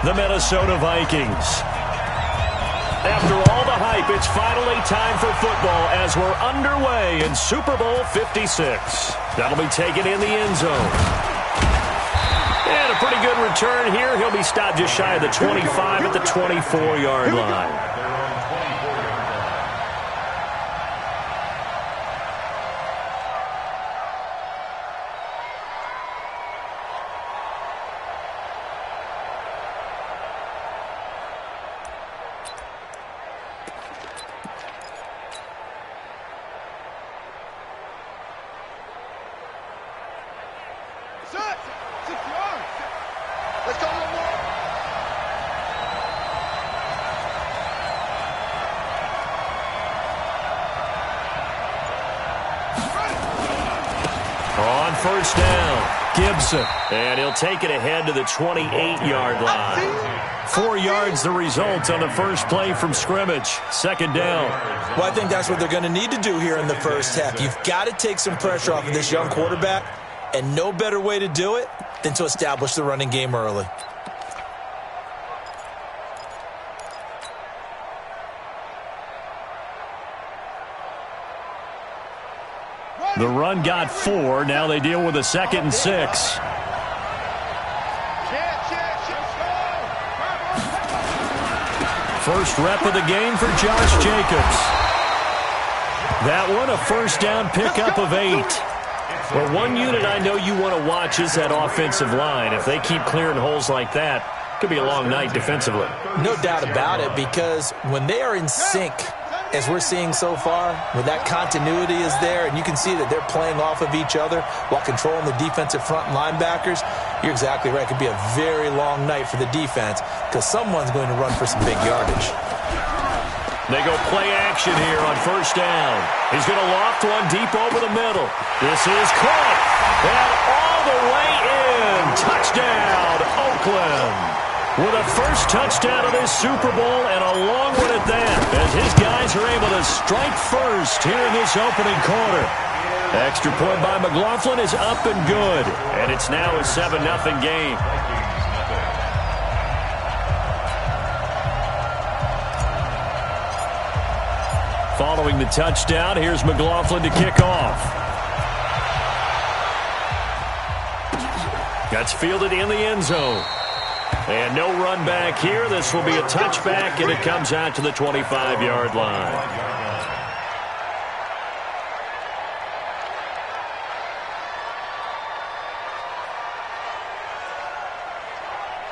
The Minnesota Vikings. After all the hype, it's finally time for football as we're underway in Super Bowl 56. That'll be taken in the end zone. And a pretty good return here. He'll be stopped just shy of the 25 at the 24-yard line. On first down, Gibson. And he'll take it ahead to the 28-yard line. 4 yards the result on the first play from scrimmage. Second down. Well, I think that's what they're going to need to do here in the first half. You've got to take some pressure off of this young quarterback, and no better way to do it than to establish the running game early. The run got 4. Now they deal with a 2nd and 6. First rep of the game for Josh Jacobs. That one, a first down pickup of 8. Well, one unit I know you want to watch is that offensive line. If they keep clearing holes like that, it could be a long night defensively. No doubt about it, because when they are in sync, as we're seeing so far, when that continuity is there and you can see that they're playing off of each other while controlling the defensive front linebackers, you're exactly right. It could be a very long night for the defense because someone's going to run for some big yardage. They go play action here on first down. He's going to loft one deep over the middle. This is caught. And all the way in. Touchdown, Oakland. With a first touchdown of this Super Bowl and a long one at that, as his guys are able to strike first here in this opening quarter. Extra point by McLaughlin is up and good, and it's now a 7-0 game. Following the touchdown, here's McLaughlin to kick off. That's fielded in the end zone. And no run back here. This will be a touchback, and it comes out to the 25-yard line.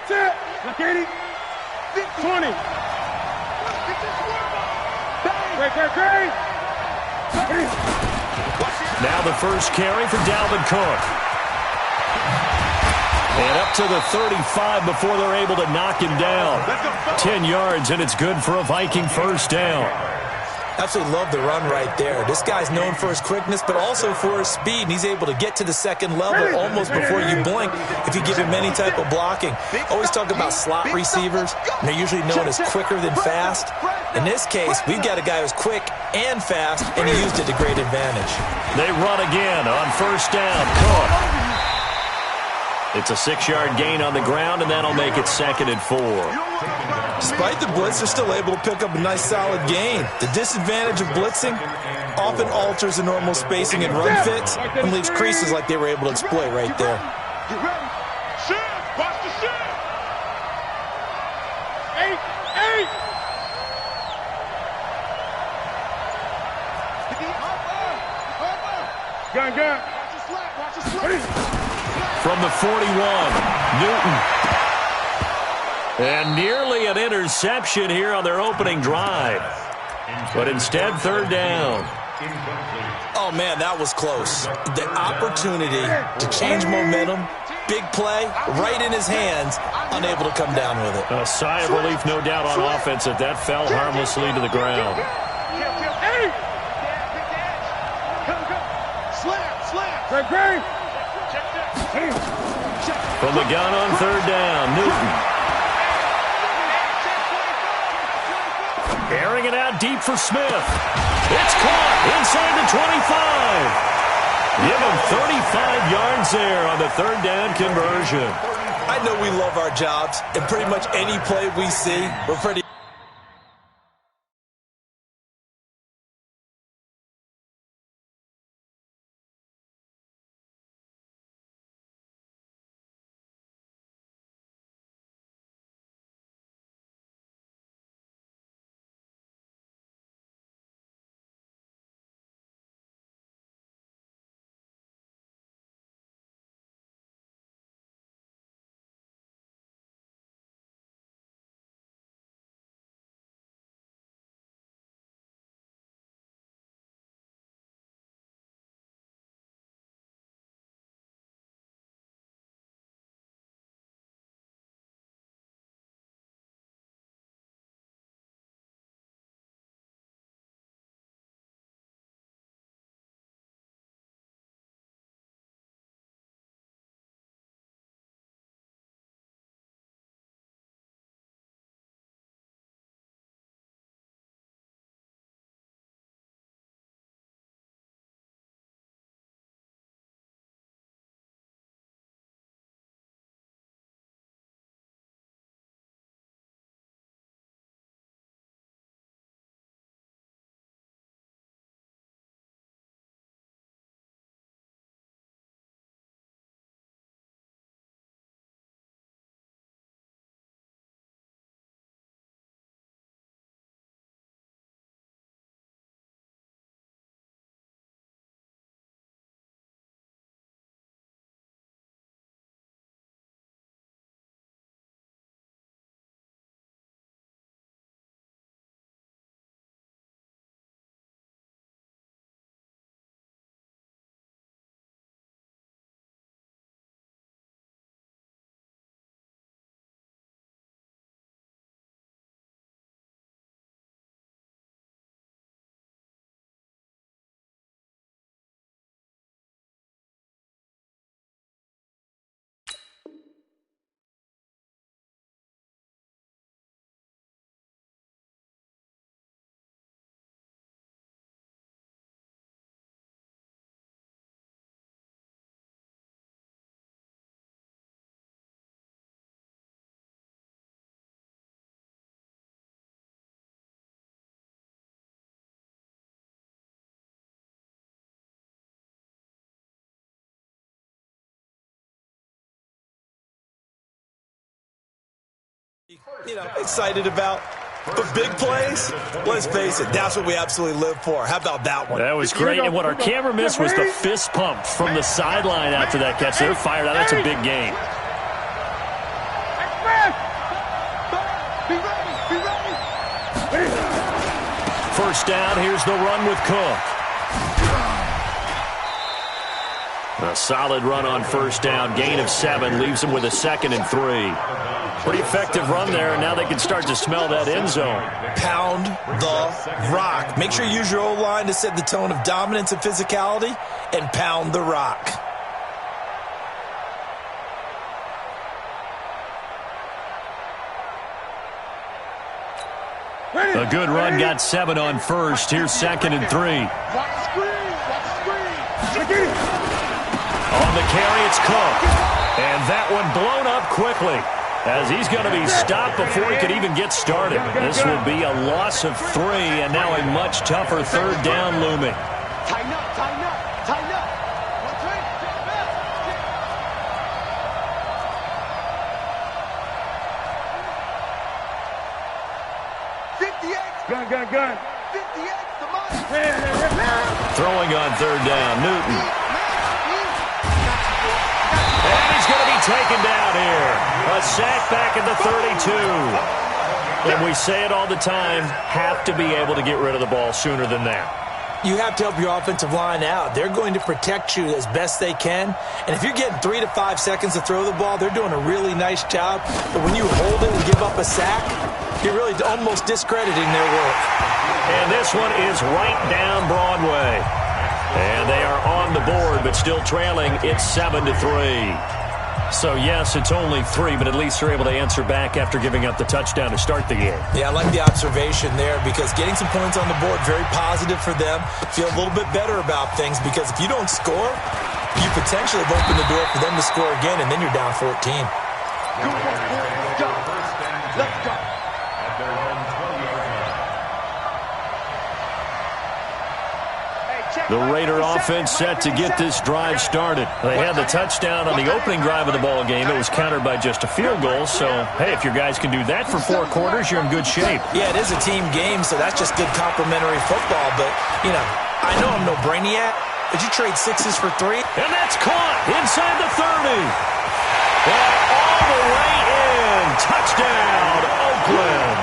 Set. 20. Now the first carry for Dalvin Cook. And up to the 35 before they're able to knock him down. 10 yards, and it's good for a Viking first down. Absolutely love the run right there. This guy's known for his quickness, but also for his speed. And he's able to get to the second level almost before you blink if you give him any type of blocking. Always talk about slot receivers. And they're usually known as quicker than fast. In this case, we've got a guy who's quick and fast, and he used it to great advantage. They run again on first down. Cook. It's a 6-yard gain on the ground, and that'll make it 2nd and 4. Despite the blitz, they're still able to pick up a nice, solid gain. The disadvantage of blitzing often alters the normal spacing and run fits and leaves creases like they were able to exploit right there. Watch the shift. 8. Gun. Watch the slap. From the 41, Newton. And nearly an interception here on their opening drive. But instead, third down. Oh, man, that was close. The opportunity to change momentum, big play, right in his hands, unable to come down with it. A sigh of relief, no doubt, on offense that that fell harmlessly to the ground. Slap. From the gun on third down, Newton. Airing it out deep for Smith. It's caught inside the 25. Give him 35 yards there on the third down conversion. I know we love our jobs, and pretty much any play we see, we're pretty... excited about. But big plays, let's face it, that's what we absolutely live for. How about that one? That was great, and what our camera missed was the fist pump from the sideline after that catch. They're fired out. That's a big game. First down, here's the run with Cook. A solid run on first down, gain of 7, leaves them with a 2nd and 3. Pretty effective run there, and now they can start to smell that end zone. Pound the rock. Make sure you use your O-line to set the tone of dominance and physicality, and pound the rock. A good run, got 7 on first. Here's 2nd and 3. On the carry, it's Cook. And that one blown up quickly, as he's going to be stopped before he could even get started. This will be a loss of 3, and now a much tougher 3rd down looming. Tighten up, tighten up, tighten up. Gun. 58, come on. Throwing on 3rd down, Newton. And he's going to be taken down here. A sack back at the 32. And we say it all the time, have to be able to get rid of the ball sooner than that. You have to help your offensive line out. They're going to protect you as best they can. And if you're getting 3 to 5 seconds to throw the ball, they're doing a really nice job. But when you hold it and give up a sack, you're really almost discrediting their work. And this one is right down Broadway. And they are on the board, but still trailing. It's 7-3. So, yes, it's only 3, but at least they're able to answer back after giving up the touchdown to start the game. Yeah, I like the observation there, because getting some points on the board, very positive for them. Feel a little bit better about things, because if you don't score, you potentially have opened the door for them to score again, and then you're down 14. Good work, boy. Let's go. Let's go. The Raider offense set to get this drive started. They had the touchdown on the opening drive of the ball game. It was countered by just a field goal. So, hey, if your guys can do that for 4 quarters, you're in good shape. Yeah, it is a team game, so that's just good complimentary football. But, you know, I know I'm no brainiac, but you trade 6s for 3. And that's caught inside the 30. And all the way in. Touchdown, Oakland.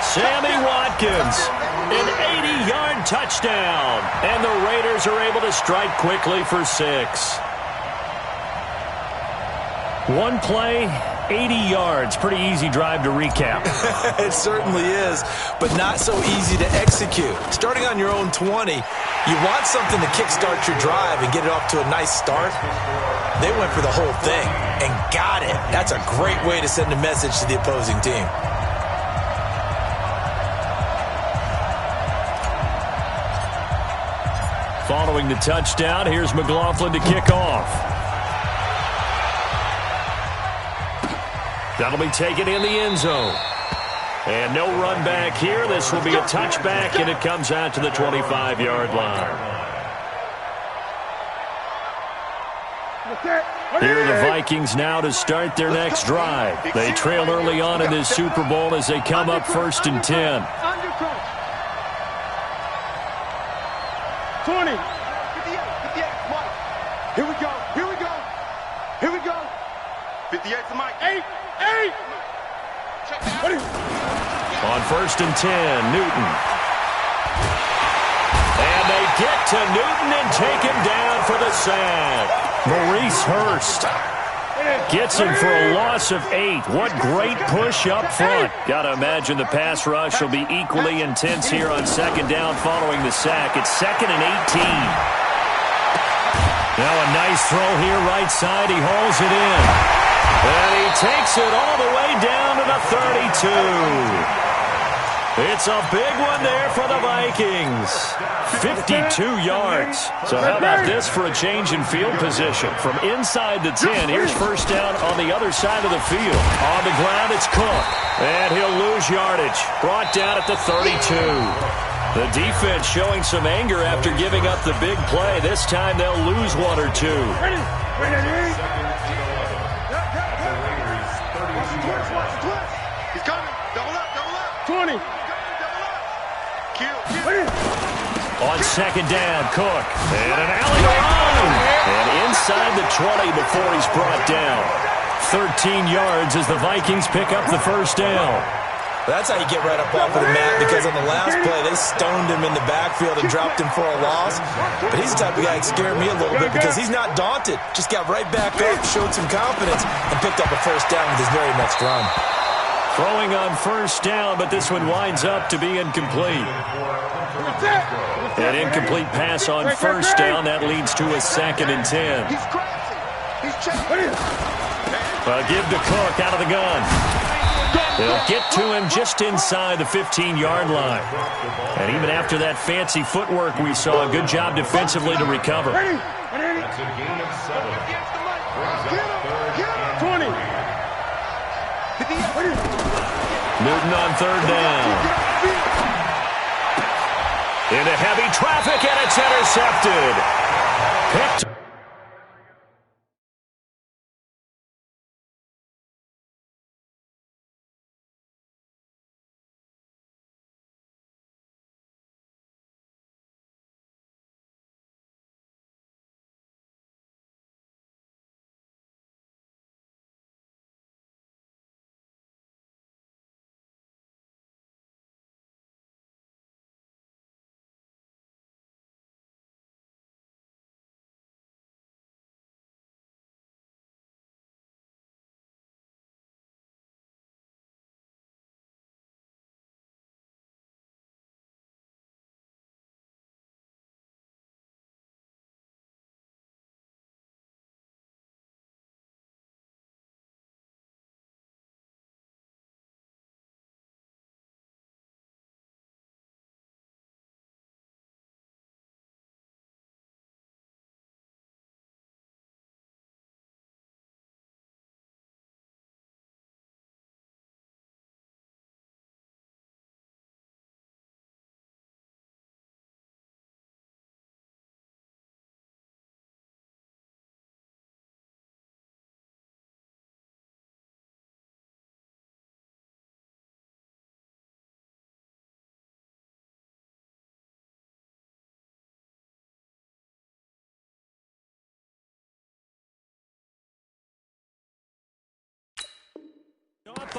Sammy Watkins, an 80-yard touchdown. And the Raiders are able to strike quickly for 6. One play, 80 yards. Pretty easy drive to recap. It certainly is, but not so easy to execute. Starting on your own 20, you want something to kickstart your drive and get it off to a nice start. They went for the whole thing and got it. That's a great way to send a message to the opposing team. Following the touchdown, here's McLaughlin to kick off. That'll be taken in the end zone. And no run back here. This will be a touchback, and it comes out to the 25-yard line. Here are the Vikings now to start their next drive. They trail early on in this Super Bowl as they come up 1st and 10. 20. 58, Mike. Here we go. Here we go. Here we go. 58 to Mike. 8. On 1st and 10, Newton. And they get to Newton and take him down for the sack. Maurice Hurst gets him for a loss of 8. What great push up front. Got to imagine the pass rush will be equally intense here on 2nd down following the sack. It's 2nd and 18. Now a nice throw here right side. He hauls it in. And he takes it all the way down to the 32. It's a big one there for the Vikings. 52 yards. So how about this for a change in field position? From inside the 10, here's 1st down on the other side of the field. On the ground, it's Cook. And he'll lose yardage. Brought down at the 32. The defense showing some anger after giving up the big play. This time they'll lose 1 or 2. He's coming. Double up. 20. On 2nd down, Cook. And an alley run. And inside the 20 before he's brought down. 13 yards as the Vikings pick up the 1st down. That's how you get right up off of the mat, because on the last play, they stoned him in the backfield and dropped him for a loss. But he's the type of guy that scared me a little bit because he's not daunted. Just got right back up, showed some confidence, and picked up a 1st down with his very next run. Throwing on 1st down, but this one winds up to be incomplete. An incomplete pass on 1st down. That leads to a 2nd and 10. He's crazy. He's chasing. Give to Cook out of the gun. They'll get to him just inside the 15-yard line. And even after that fancy footwork we saw, a good job defensively to recover. 20. Newton on 3rd down. Into heavy traffic, and it's intercepted. Picked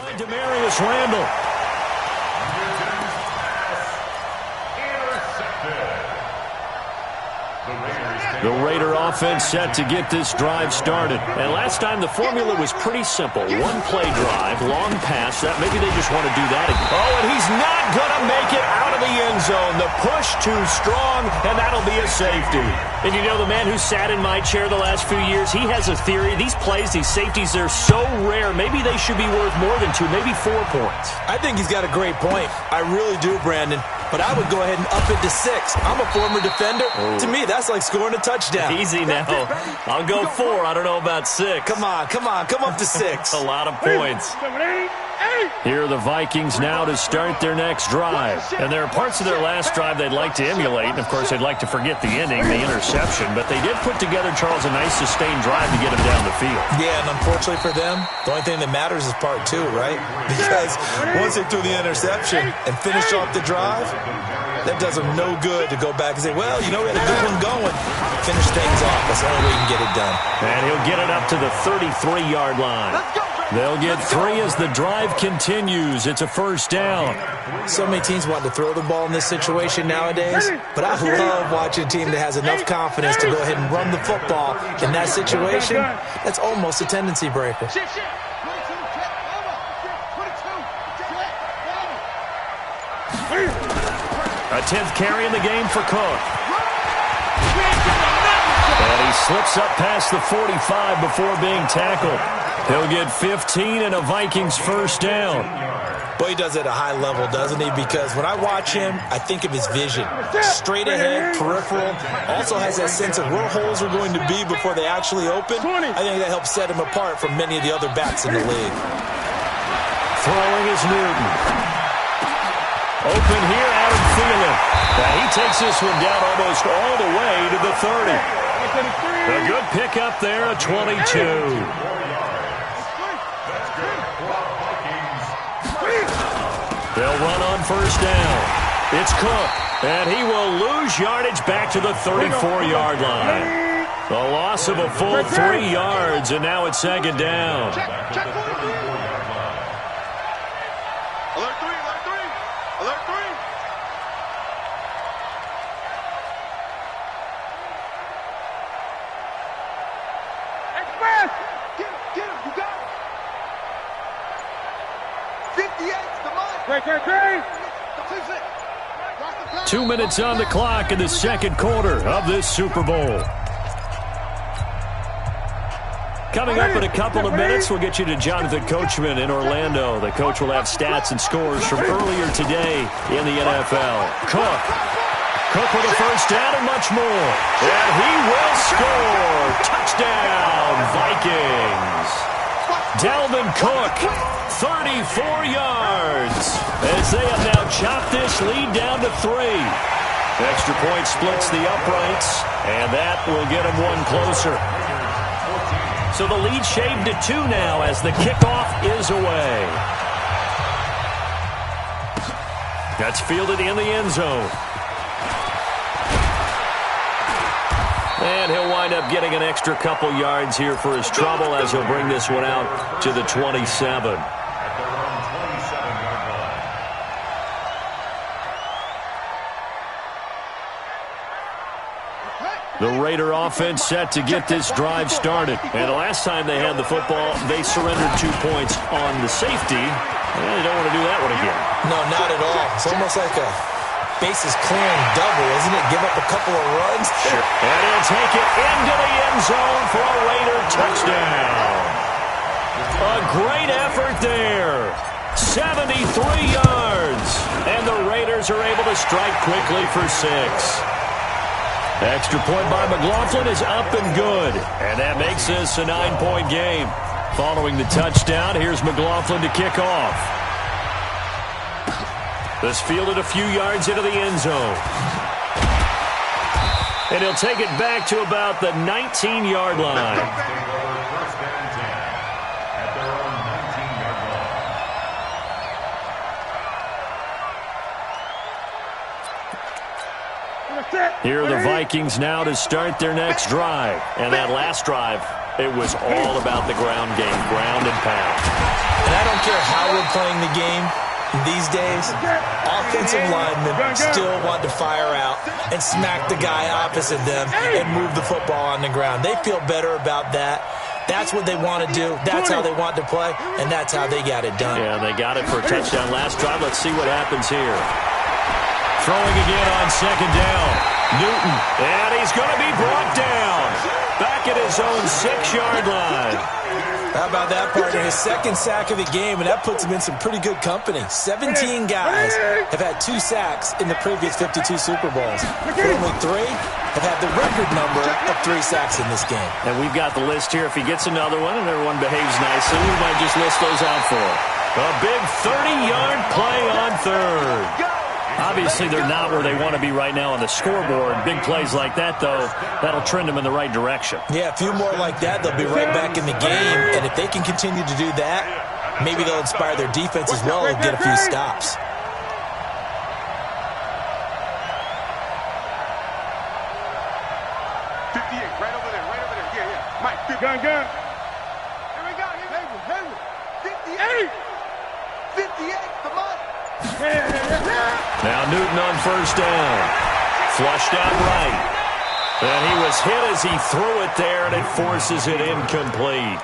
By Demarius Randall. The Raider offense set to get this drive started. And last time the formula was pretty simple. One play drive, long pass. That maybe they just want to do that again. Oh, and he's not going to make it out of the end zone. The push too strong, and that'll be a safety. And you know, the man who sat in my chair the last few years, he has a theory. These plays, these safeties, they're so rare. Maybe they should be worth more than 2, maybe 4 points. I think he's got a great point. I really do, Brandon. But I would go ahead and up it to 6. I'm a former defender. Oh. To me, that's like scoring a touchdown. Easy now. I'll go 4. I don't know about 6. Come on. Come up to 6. A lot of points. Here are the Vikings now to start their next drive. And there are parts of their last drive they'd like to emulate. And, of course, they'd like to forget the ending, the interception. But they did put together, Charles, a nice sustained drive to get them down the field. Yeah, and unfortunately for them, the only thing that matters is part 2, right? Because once they threw the interception and finished off the drive, that does them no good to go back and say, well, you know, we had a good one going. Finish things off. That's the only way you can get it done. And he'll get it up to the 33-yard line. They'll get 3 as the drive continues. It's a first down. So many teams want to throw the ball in this situation nowadays, but I love watching a team that has enough confidence to go ahead and run the football in that situation. That's almost a tendency breaker. A 10th carry in the game for Cook. And he slips up past the 45 before being tackled. He'll get 15 and a Vikings first down. Boy, he does it at a high level, doesn't he? Because when I watch him, I think of his vision. Straight ahead, peripheral. Also has that sense of where holes are going to be before they actually open. I think that helps set him apart from many of the other backs in the league. Throwing is Newton. Open here, Adam Thielen. Now he takes this one down almost all the way to the 30. A good pickup there, a 22. They'll run on first down. It's Cook, and he will lose yardage back to the 34-yard line. A loss of a full 3 yards, and now it's second down. Alert 3, alert 3, alert 3. Express! Get him, you got it. 58's the mark. 2 minutes on the clock in the second quarter of this Super Bowl. Coming up in a couple of minutes, we'll get you to Jonathan Coachman in Orlando. The coach will have stats and scores from earlier today in the NFL. Cook with a first down and much more. And he will score. Touchdown, Vikings. Dalvin Cook, 34 yards. As they have now chopped this lead down to 3. Extra point splits the uprights, and that will get them one closer. So the lead shaved to 2 now as the kickoff is away. That's fielded in the end zone. And he'll wind up getting an extra couple yards here for his trouble as he'll bring this one out to the 27. The Raider offense set to get this drive started. And the last time they had the football, they surrendered 2 points on the safety. And they don't want to do that one again. No, not at all. It's almost like a bases clearing double, isn't it? Give up a couple of runs. Sure. And he'll take it into the end zone for a Raider touchdown. A great effort there. 73 yards. And the Raiders are able to strike quickly for 6. Extra point by McLaughlin is up and good. And that makes this a 9-point game. Following the touchdown, here's McLaughlin to kick off. This fielded a few yards into the end zone. And he'll take it back to about the 19-yard line. Here are the Vikings now to start their next drive. And that last drive, It was all about the ground game, ground and pound. And I don't care how we're playing the game these days, offensive linemen still want to fire out and smack the guy opposite them and move the football on the ground. They feel better about that. That's what they want to do. That's how they want to play, and that's how they got it done. Yeah, they got it for a touchdown last drive. Let's see what happens here. Throwing again on second down. Newton, and he's going to be brought down. Back at his own 6-yard line. How about that, partner? His second sack of the game, and that puts him in some pretty good company. 17 guys have had 2 sacks in the previous 52 Super Bowls. But only 3 have had the record number of 3 sacks in this game. And we've got the list here. If he gets another one and everyone behaves nicely, we might just list those out for him. A big 30-yard play on third. Obviously, they're not where they want to be right now on the scoreboard. Big plays like that, though, that'll trend them in the right direction. Yeah, a few more like that, they'll be right back in the game. And if they can continue to do that, maybe they'll inspire their defense as well and get a few stops. Right over there. Yeah. Mike, 50. Gun. Here we go. Hayward. 58. Come on. Now Newton on first down. Flushed out right. And he was hit as he threw it there, and it forces it incomplete.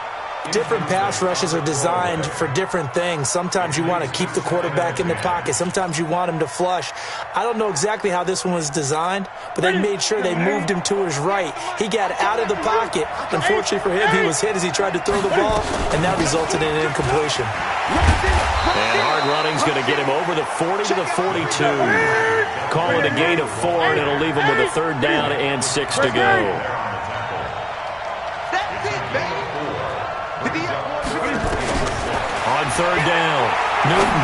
Different pass rushes are designed for different things. Sometimes you want to keep the quarterback in the pocket. Sometimes you want him to flush. I don't know exactly how this one was designed, but they made sure they moved him to his right. He got out of the pocket. Unfortunately for him, he was hit as he tried to throw the ball, and that resulted in an incompletion. And hard running's going to get him over the 40 to the 42. Call it a gain of 4, and it'll leave him with a 3rd down and 6 to go. On 3rd down, Newton.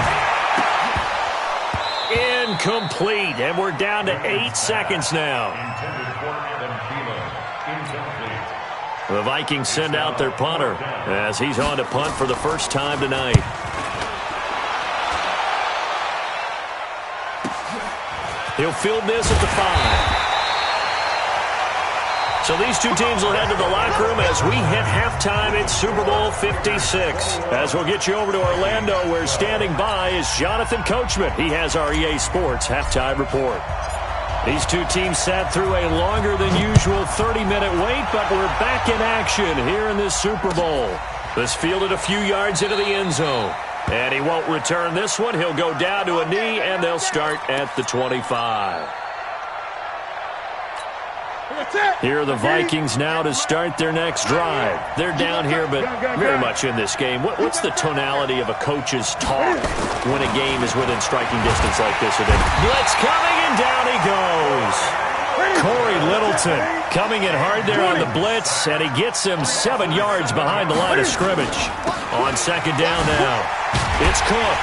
Incomplete, and we're down to 8 seconds now. The Vikings send out their punter as he's on to punt for the first time tonight. He'll field this at the 5. So these two teams will head to the locker room as we hit halftime at Super Bowl 56. As we'll get you over to Orlando, where standing by is Jonathan Coachman. He has our EA Sports halftime report. These two teams sat through a longer than usual 30-minute wait, but we're back in action here in this Super Bowl. This fielded a few yards into the end zone. And he won't return this one. He'll go down to a knee, and they'll start at the 25. Here are the Vikings now to start their next drive. They're down here, but very much in this game. What's the tonality of a coach's talk when a game is within striking distance like this? Blitz coming, and down he goes. Corey Littleton coming in hard there on the blitz, and he gets him 7 yards behind the line of scrimmage. On 2nd down now, it's Cook.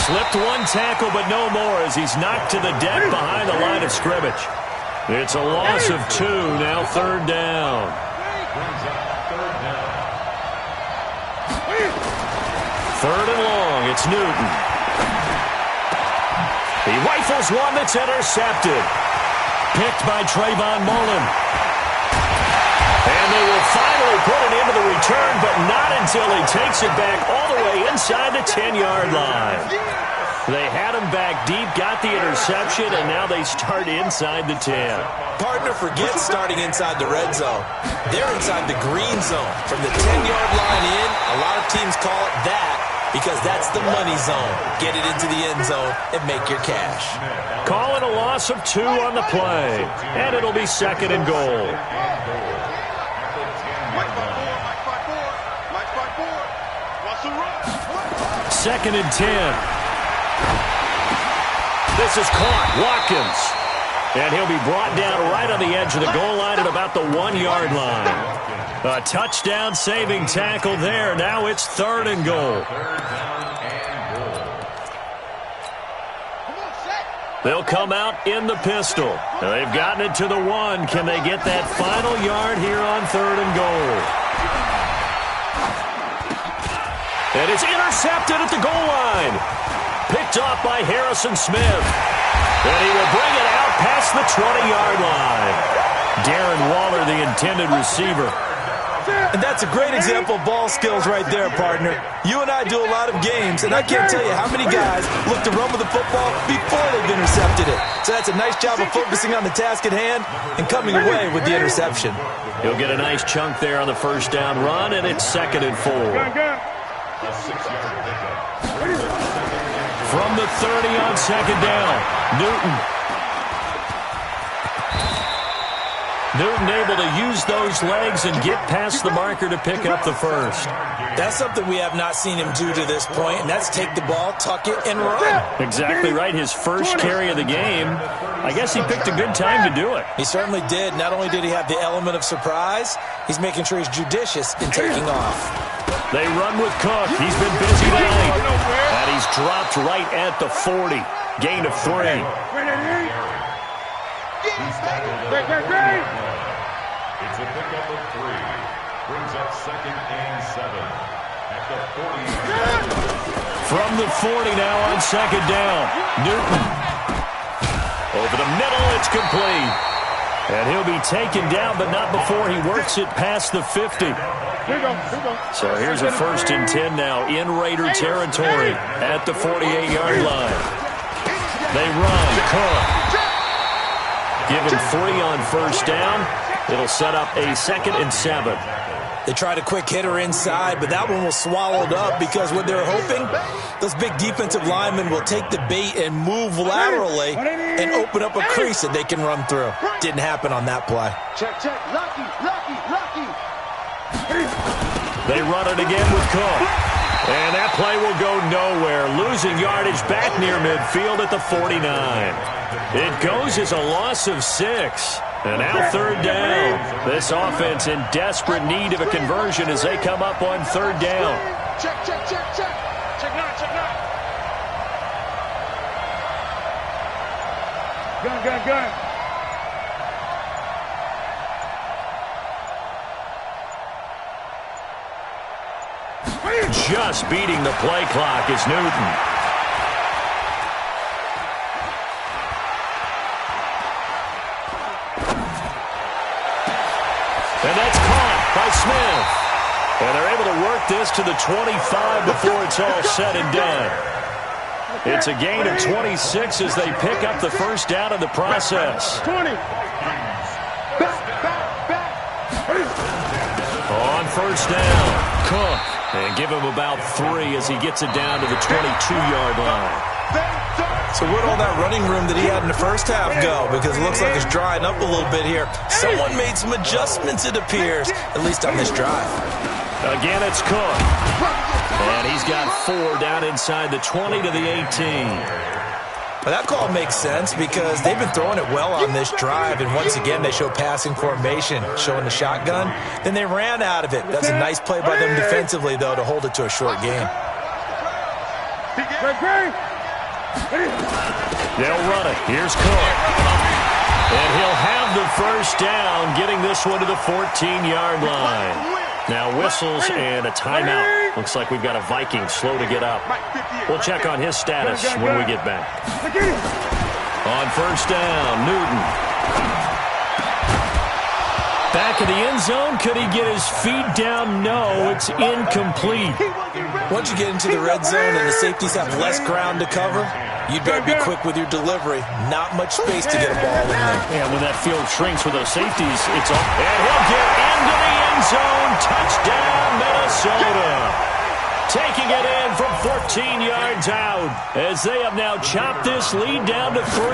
Slipped 1 tackle, but no more as he's knocked to the deck behind the line of scrimmage. It's a loss of 2, now 3rd down. 3rd and long, it's Newton. He rifles one that's intercepted. Picked by Trayvon Mullen. And they will finally put it into the return, but not until he takes it back all the way inside the 10-yard line. They had him back deep, got the interception, and now they start inside the 10. Partner, forget starting inside the red zone. They're inside the green zone. From the 10-yard line in, a lot of teams call it that because that's the money zone. Get it into the end zone and make your cash. Calling a loss of 2 on the play, and it'll be 2nd and goal. Second and 10. This is caught. Watkins. And he'll be brought down right on the edge of the goal line at about the 1-yard line. A touchdown-saving tackle there. Now it's 3rd and goal. They'll come out in the pistol. They've gotten it to the 1. Can they get that final yard here on 3rd and goal? And it's intercepted at the goal line. Picked off by Harrison Smith. And he will bring it out past the 20-yard line. Darren Waller, the intended receiver. And that's a great example of ball skills right there, partner. You and I do a lot of games, and I can't tell you how many guys look to run with the football before they've intercepted it. So that's a nice job of focusing on the task at hand and coming away with the interception. He'll get a nice chunk there on the first down run, and it's 2nd and 4. From the 30 on 2nd down, Newton able to use those legs and get past the marker to pick up the first. That's something we have not seen him do to this point, and that's take the ball, tuck it, and run. Exactly right. His first carry of the game. I guess he picked a good time to do it. He certainly did. Not only did he have the element of surprise, he's making sure he's judicious in taking off. They run with Cook. He's been busy tonight. And he's dropped right at the 40. Gain of 3. It's a pickup of 3. Brings up 2nd and 7 at the 40. From the 40 now on 2nd down. Newton. Over the middle, it's complete. And he'll be taken down, but not before he works it past the 50. So here's a 1st and 10 now in Raider territory at the 48-yard line. They run. Cook. Given 3 on 1st down. It'll set up a 2nd and 7. They tried a quick hitter inside, but that one was swallowed up because what they're hoping, those big defensive linemen will take the bait and move laterally and open up a crease that they can run through. Didn't happen on that play. Check. Lucky. They run it again with Cook. And that play will go nowhere. Losing yardage back near midfield at the 49. It goes as a loss of 6. And now 3rd down. This offense in desperate need of a conversion as they come up on 3rd down. Check. Check nine. Gun. Just beating the play clock is Newton. And that's caught by Smith. And they're able to work this to the 25 before it's all said and done. It's a gain of 26 as they pick up the first down in the process. 20. On 1st down, Cook. And give him about 3 as he gets it down to the 22-yard line. So where'd all that running room that he had in the first half go? Because it looks like it's drying up a little bit here. Someone made some adjustments, it appears, at least on this drive. Again, it's Cook. And he's got 4 down inside the 20 to the 18. But that call makes sense because they've been throwing it well on this drive, and once again they show passing formation, showing the shotgun. Then they ran out of it. That's a nice play by them defensively, though, to hold it to a short game. They'll run it. Here's Cook. And he'll have the first down, getting this one to the 14-yard line. Now whistles and a timeout. Looks like we've got a Viking slow to get up. We'll check on his status when we get back. On 1st down, Newton. Back in the end zone. Could he get his feet down? No, it's incomplete. Once you get into the red zone and the safeties have less ground to cover, you'd better be quick with your delivery. Not much space to get a ball in there. And when that field shrinks with those safeties, it's all. And he'll get into the end zone. Touchdown, Minnesota. Taking it in from 14 yards out as they have now chopped this lead down to 3.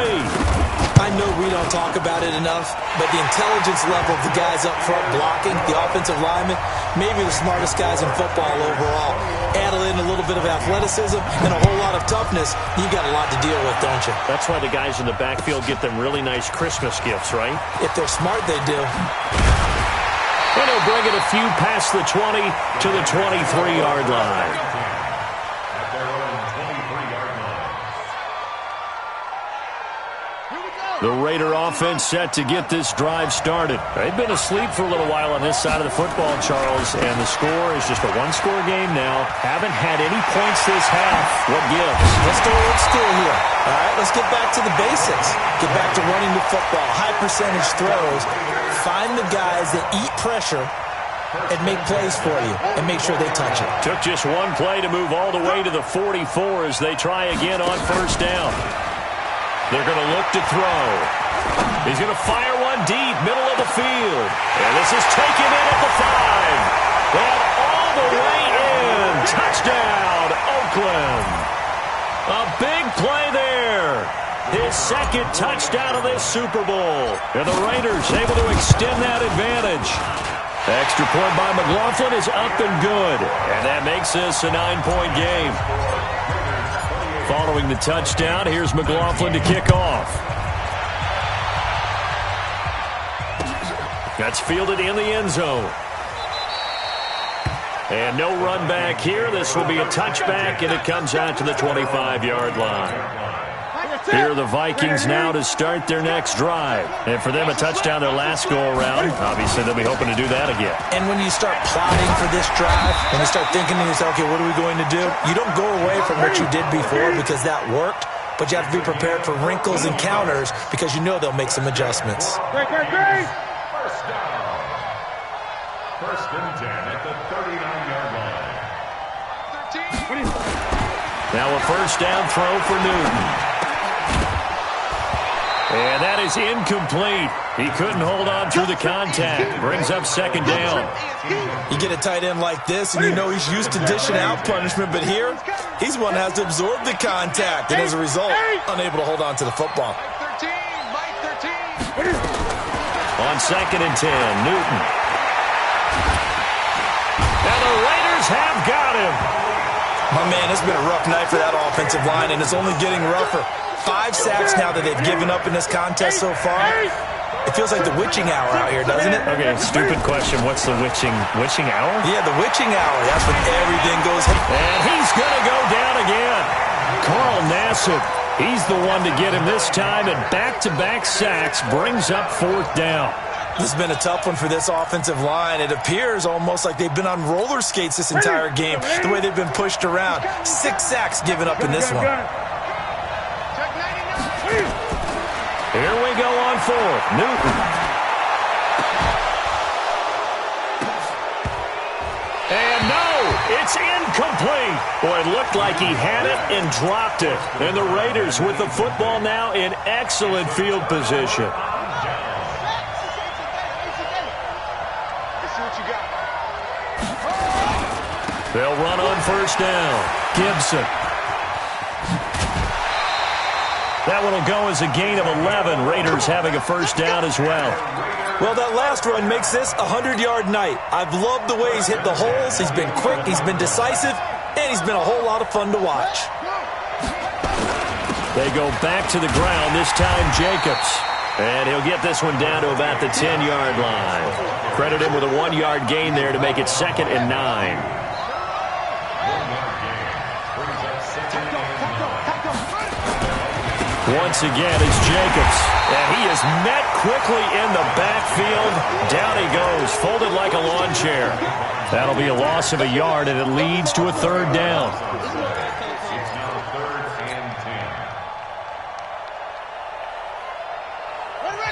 I know we don't talk about it enough, but the intelligence level of the guys up front blocking, the offensive linemen, maybe the smartest guys in football overall. Add in a little bit of athleticism and a whole lot of toughness, you got a lot to deal with, don't you? That's why the guys in the backfield get them really nice Christmas gifts, right? If they're smart, they do. And he'll bring it a few past the 20 to the 23-yard line. At their own 23-yard line. The Raider offense set to get this drive started. They've been asleep for a little while on this side of the football, Charles, and the score is just a one-score game now. Haven't had any points this half. What gives? Let's go old school here. All right, let's get back to the basics. Get back to running the football, high percentage throws. Find the guys that eat pressure and make plays for you and make sure they touch it. Took just one play to move all the way to the 44 as they try again on first down. They're going to look to throw. He's going to fire one deep, middle of the field. And this is taken in at the 5. And all the way in. Touchdown, Oakland. A big play there. His second touchdown of this Super Bowl. And the Raiders able to extend that advantage. Extra point by McLaughlin is up and good. And that makes this a 9-point game. Following the touchdown, here's McLaughlin to kick off. That's fielded in the end zone. And no run back here. This will be a touchback, and it comes out to the 25-yard line. Here are the Vikings now to start their next drive. And for them, a touchdown their last go-around. Obviously, they'll be hoping to do that again. And when you start plotting for this drive, when you start thinking to yourself, okay, what are we going to do? You don't go away from what you did before because that worked, but you have to be prepared for wrinkles and counters because you know they'll make some adjustments. First down. First and 10 at the 39-yard line. Now a first down throw for Newton. And that is incomplete. He couldn't hold on through the contact. Brings up second down. You get a tight end like this, and you know he's used to dishing out punishment, but here, he's one that has to absorb the contact, and as a result, unable to hold on to the football. On second and 10, Newton. And the Raiders have got him. My man, it's been a rough night for that offensive line, and it's only getting rougher. 5 sacks now that they've given up in this contest so far. It feels like the witching hour out here, doesn't it? Okay, stupid question. What's the witching hour? Yeah, the witching hour. That's when everything goes. And he's going to go down again. Carl Nassib, he's the one to get him this time, and back-to-back sacks brings up fourth down. This has been a tough one for this offensive line. It appears almost like they've been on roller skates this entire game, the way they've been pushed around. 6 sacks given up in this one. Here we go on fourth. Newton. And no, it's incomplete. Boy, it looked like he had it and dropped it. And the Raiders with the football now in excellent field position. They'll run on first down. Gibson. That one will go as a gain of 11. Raiders having a first down as well. Well, that last run makes this a 100-yard night. I've loved the way he's hit the holes. He's been quick, he's been decisive, and he's been a whole lot of fun to watch. They go back to the ground, this time Jacobs. And he'll get this one down to about the 10-yard line. Credit him with a 1-yard gain there to make it 2nd and 9. Once again, it's Jacobs. And he is met quickly in the backfield. Down he goes, folded like a lawn chair. That'll be a loss of a yard, and it leads to a third down.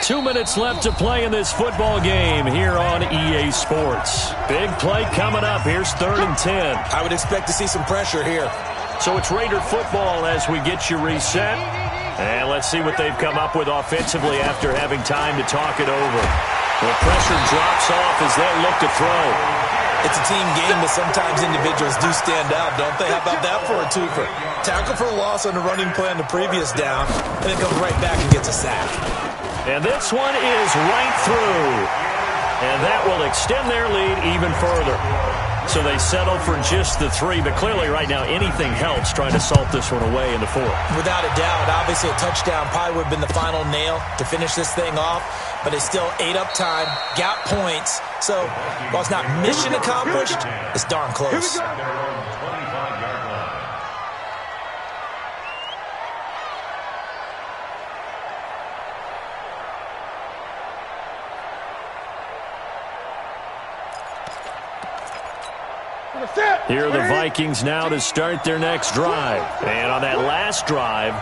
2 minutes left to play in this football game here on EA Sports. Big play coming up. Here's 3rd and 10. I would expect to see some pressure here. So it's Raider football as we get you reset. And let's see what they've come up with offensively after having time to talk it over. The pressure drops off as they look to throw. It's a team game, but sometimes individuals do stand out, don't they? How about that for a twofer? Tackle for a loss on the running play on the previous down, and then comes right back and gets a sack. And this one is right through. And that will extend their lead even further. So they settle for just the 3, but clearly right now anything helps trying to salt this one away in the 4th. Without a doubt, obviously a touchdown probably would have been the final nail to finish this thing off, but it's still ate up time, got points. So while it's not mission accomplished, it's darn close. Here are the Vikings now to start their next drive. And on that last last drive.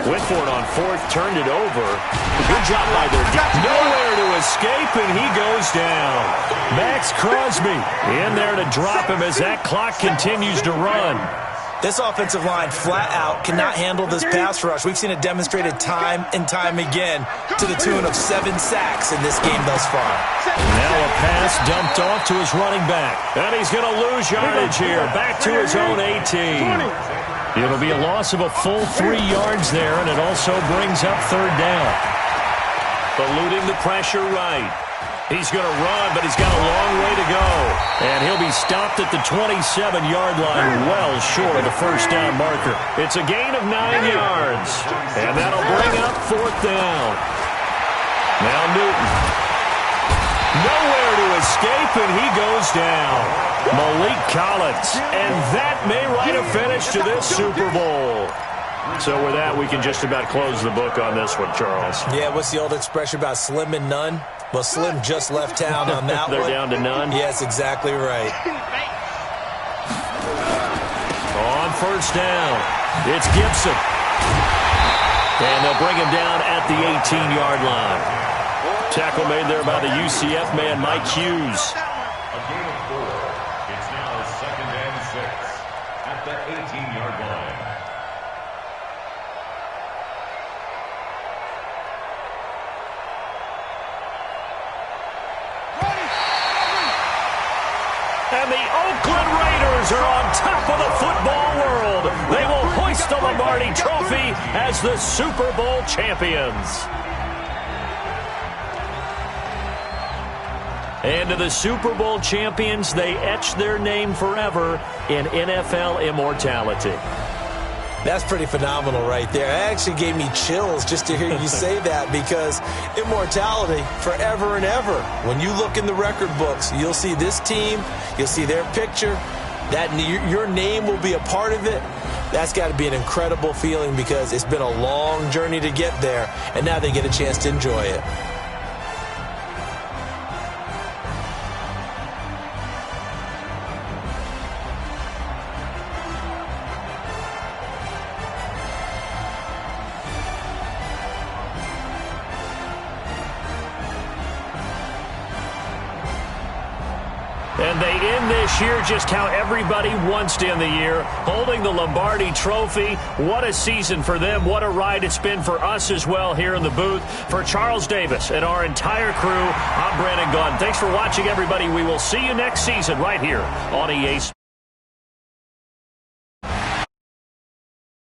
Went for it on fourth, turned it over. Good job by their defense. Nowhere to escape, and he goes down. Max Crosby in there to drop him as that clock continues to run. This offensive line flat out cannot handle this pass rush. We've seen it demonstrated time and time again to the tune of 7 sacks in this game thus far. Now a pass dumped off to his running back. And he's going to lose yardage here. Back to his own 18. It'll be a loss of a full 3 yards there, and it also brings up third down. Eluding the pressure right. He's going to run, but he's got a long way to go. And he'll be stopped at the 27-yard line, well short of the first down marker. It's a gain of 9 yards. And that'll bring up fourth down. Now Newton. Nowhere to escape, and he goes down. Malik Collins. And that may write a finish to this Super Bowl. So with that, we can just about close the book on this one, Charles. Yeah, what's the old expression about slim and none? Well, Slim just left town on that They're one. down to none? Yes, exactly right. On first down, it's Gibson. And they'll bring him down at the 18-yard line. Tackle made there by the UCF man, Mike Hughes. A gain of 4. It's now 2nd and 6 at the 18-yard line. And the Oakland Raiders are on top of the football world. They will hoist the Lombardi Trophy as the Super Bowl champions. And to the Super Bowl champions, they etch their name forever in NFL immortality. That's pretty phenomenal right there. It actually gave me chills just to hear you say that, because immortality forever and ever. When you look in the record books, you'll see this team, you'll see their picture, that your name will be a part of it. That's got to be an incredible feeling, because it's been a long journey to get there, and now they get a chance to enjoy it. And they end this year just how everybody wants to end the year, holding the Lombardi Trophy. What a season for them. What a ride it's been for us as well here in the booth. For Charles Davis and our entire crew, I'm Brandon Gunn. Thanks for watching, everybody. We will see you next season right here on EA Sports.